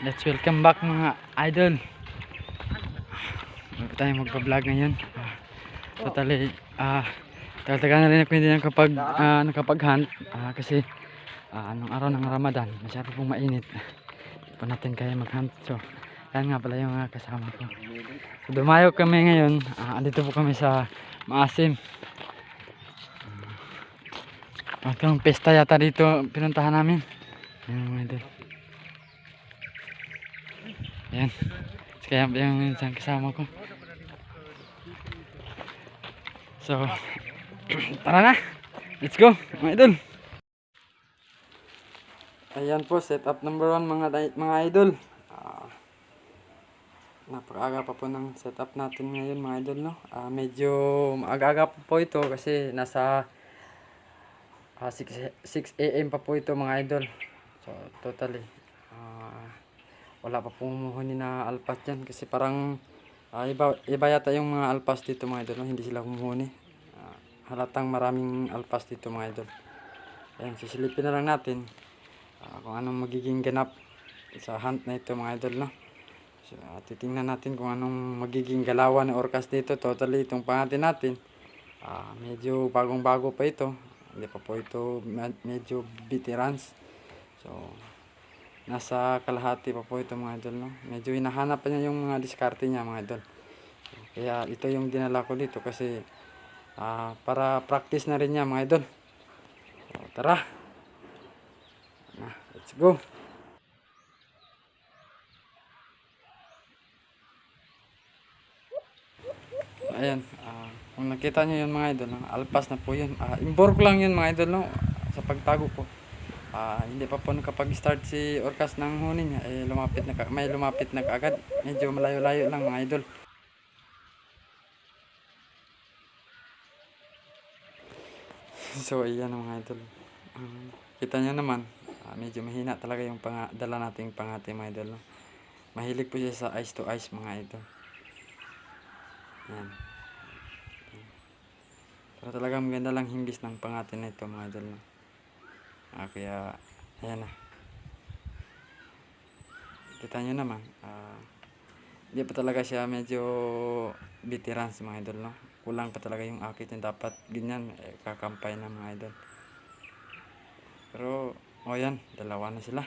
Let's welcome back mga idol. Bago tayo magpa-vlog ngayon. Totally tagal-tagal na rin ako hindi nakapag-hunt kasi anong araw ng Ramadan, masyado pong mainit. Hindi pa natin kaya mag-hunt. So, yan nga pala yung kasama ko. So, dumayo kami ngayon. Andito po kami sa Maasim. Itong pesta yata dito pinuntahan namin. Yan mga idol. Ayan. Kaya yung isang kasama ko. So, tara na. Let's go, mga idol. Ayan po, setup number 1 mga idol. Napakaaga pa po ng setup natin ngayon mga idol, no? Medyo maaga-aga po ito kasi nasa 6 AM pa po ito mga idol. So, totally wala pa pong huni na alpas dyan kasi parang iba yata yung mga alpas dito mga idol, no? Hindi sila humuhuni. Halatang maraming alpas dito mga idol. Ayan, sisilipin na lang natin kung anong magiging ganap sa hunt na ito mga idol, no? So, titingnan natin kung anong magiging galawan ni orcas dito. Totally itong pangati natin medyo bagong-bago pa ito. Hindi pa po ito medyo veterans. So, nasa kalahati pa po ito mga idol, no? Medyo hinahanap pa niya yung mga diskarte niya mga idol. Kaya ito yung dinala ko dito kasi para practice na rin niya mga idol. So, tara. Let's go. Ayan, kung nakita nyo yun mga idol, alpas na po yun. Imborg lang yun mga idol, no? Sa pagtago po. Hindi pa po nakapag-start si orcas ng huni niya. May lumapit na kaagad. Medyo malayo-layo lang mga idol. So ayan mga idol. Kita nyo naman, medyo mahina talaga yung dala nating pangati mga idol, no? Mahilig po siya sa ice to ice mga idol. Ayan. Pero talagang maganda lang himbis ng pangati na ito mga idol, no? Kaya ayan na. Kita nyo naman, hindi pa talaga siya medyo veterans mga idol, no? Kulang pa talaga yung akit yung dapat ganyan kakampay na mga idol. Pero yan, dalawa na sila.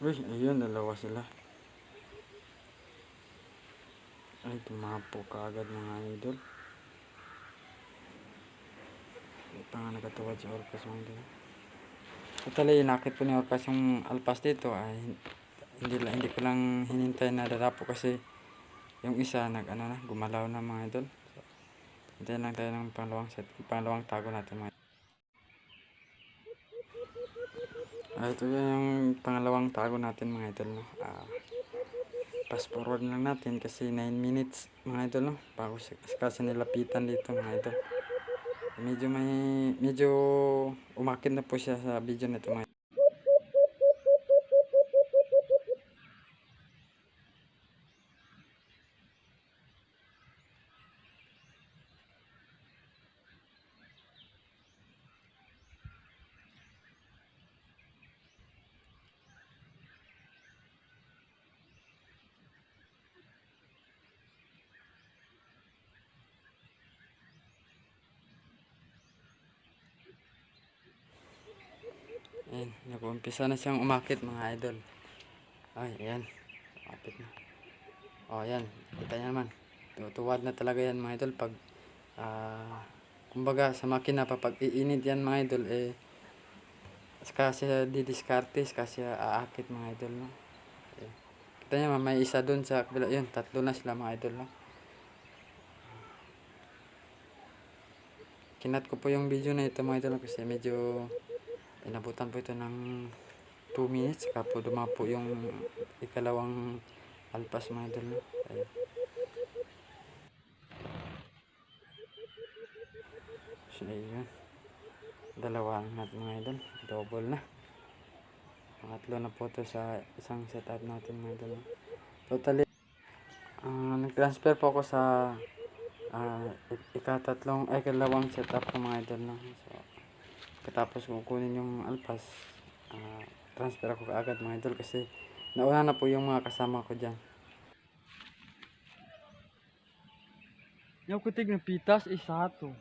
Uy, ayun, dalawa sila. Ay, tumapo ka agad mga idol. Ito nga nagatuwad si orcas mga idol. Totally, inakit po ni orcas yung alpas dito. Hindi ko lang hinintay na darapo kasi yung isa gumalaw na mga idol. So, hintayin lang tayo ng pangalawang tago natin mga idol. Ito yung pangalawang tago natin mga idol, no? Fast forward lang natin kasi 9 minutes mga idol, no? Bago kasi nilapitan dito mga idol. Medyo umakit na po siya sa video nito mga idol. Ayan, nag-umpisa na siyang umakit mga idol. Ay, ayan. Umakit na. Ayan. Kita niya naman. Tutuwad na talaga yan mga idol. Pag, kumbaga sa makina pa, pag iinit yan mga idol, kasi didiskartes, kasi aakit mga idol, no? Ayan. Kita niya may isa dun sa kabila. Yun, tatlo na sila mga idol, no? kinat ko po yung video na ito mga idol kasi medyo inabutan po ito ng 2 minutes saka po dumapo yung ikalawang alpas mga idol, no? Ayun. So ayun, dalawa natin mga idol, double na, pangatlo na po ito sa isang setup natin mga idol, no? Totally nag-transfer po ako sa ikalawang setup ko mga idol, no? So katapos kukunin yung alpas, transfer ako kaagad mga idol kasi nauna na po yung mga kasama ko dyan. Yung kutig ng pitas, isa to.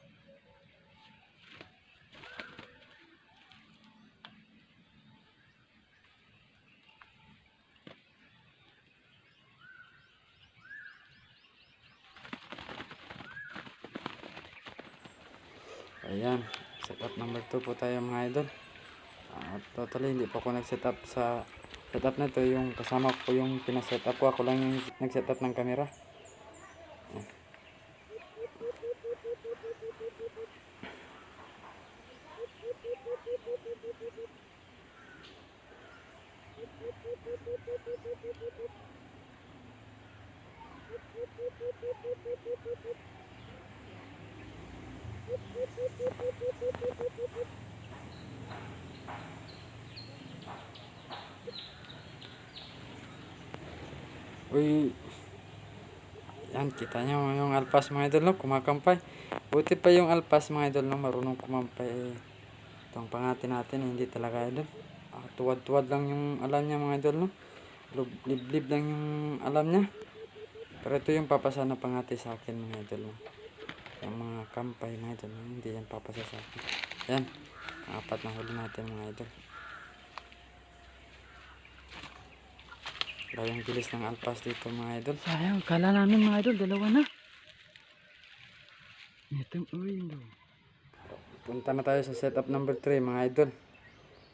Ayan, setup number 2 po tayo mga idol. Totally hindi po ako nag-setup sa setup na to, yung kasama ko yung pina-setup ko, ako lang yung nag-setup ng camera. Uy, yan, kita nyo yung alpas mga idol, no? Kumakampay. Buti pa yung alpas mga idol, no? Marunong kumampay. Itong pangati natin, hindi talaga idol. Tuwad-tuwad lang yung alam niya mga idol, no? Liblib lang yung alam niya. Pero ito yung papasa na pangati sa akin mga idol, no? Yung mga kampay mga idol, no? Hindi yan papasa sa akin. Yan, apat na huli natin mga idol. Yung bilis ng alpas dito mga idol. Sayang, kala namin mga idol, dalawa na. Itong uwi mo. Punta na tayo sa setup number 3 mga idol.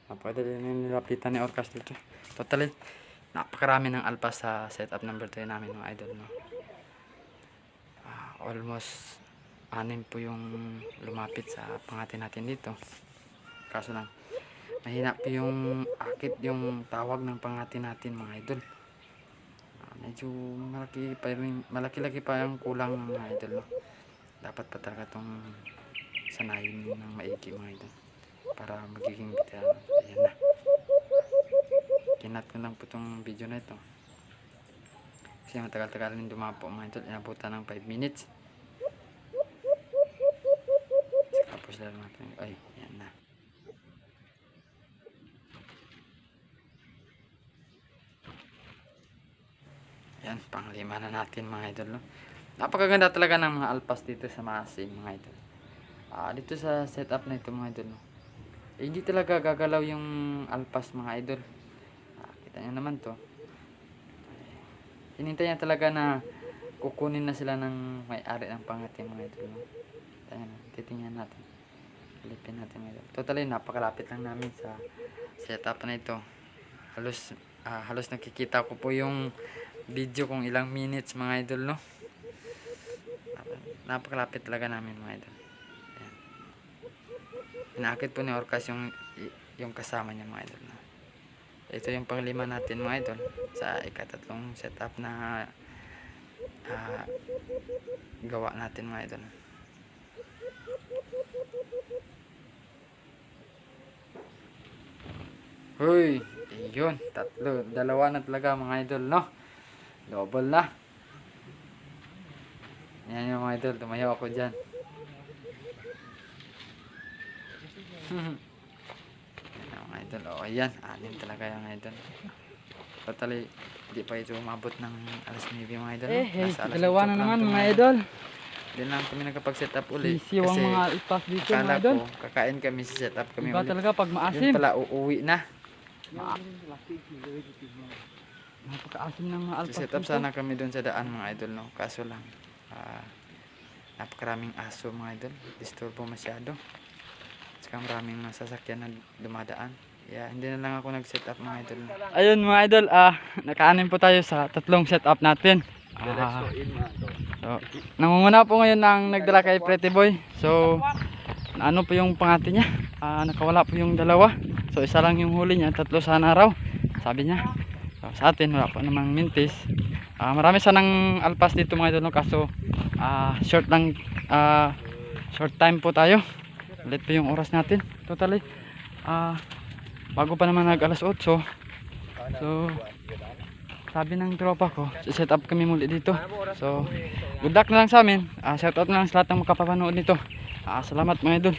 Napakadali na nilapitan ni Orcas dito. Totally, napakarami ng alpas sa setup number 3 namin mga idol, no? Almost 6 po yung lumapit sa pangati natin dito. Kaso lang, mahina po yung akit yung tawag ng pangati natin mga idol. Medyo malaki-laki pa yung kulang ng mga idol, no? Dapat pa talaga itong sanayin ng maigi mga idol para magiging veterano. Ayan na, kinat ko lang po itong video na ito kasi matagal-tagal rin dumapo mga idol, inabutan ng 5 minutes. Tapos lang natin, ay ayan na. Yan, panglima na natin mga idol, no? Napakaganda talaga ng mga alpas dito sa Maasin mga idol. Dito sa setup na ito mga idol, no? Hindi talaga gagalaw yung alpas mga idol. Kita nyo naman to. Hinintay niya talaga na kukunin na sila ng may-ari ng pangati mga idol, no? Titingnan natin. Alipin natin mga idol. Totally napakalapit lang namin sa setup na ito. Halos nakikita ko po yung video kung ilang minutes mga idol, no? Napakalapit talaga namin mga idol. Ayan. Inaakit po ni Orcas yung kasama niya mga idol, no? Ito yung panglima natin mga idol sa ikatatlong setup na gawa natin mga idol. Hoy, yun, dalawa na talaga mga idol, no? Double na. Yan yung mga idol, tumayo ako dyan. Yan yung mga idol, ayan, 6 talaga yung idol. Totally, hindi pa ito umabot ng alas 9 mga idol. Dalawa na naman mga idol. Hindi lang kami nakapag-set up ulit. Easy yung mga alpas dito mga idol. Ko, kakain kami, set up kami Iba ulit. talaga pag maasim. Yun pala, uuwi na. Napaka-asim ng mga alpas Set up dito. sana kami doon sa daan mga idol, no? Kaso lang, napakaraming aso mga idol. Disturbo masyado. Saka maraming sasakyan na dumadaan. Hindi na lang ako nag-set up mga idol. Ayun mga idol, nakaanin po tayo sa tatlong setup natin. So, nangunguna po ngayon ang nagdala kay Pretty Boy. So, ano po yung pangati niya. Nakawala po yung dalawa. So isa lang yung huli niya, 3 sana raw, sabi niya. So, sa atin wala po namang mintis. Marami sanang alpas dito mga idol, no? Kaso short lang, short time po tayo. Ulit po yung oras natin totally. Bago pa naman nag alas 8. So sabi ng tropa ko, set up kami muli dito. So good luck na lang sa amin. Shout out na lang sa lahat ng makapapanood nito. Salamat mga idol.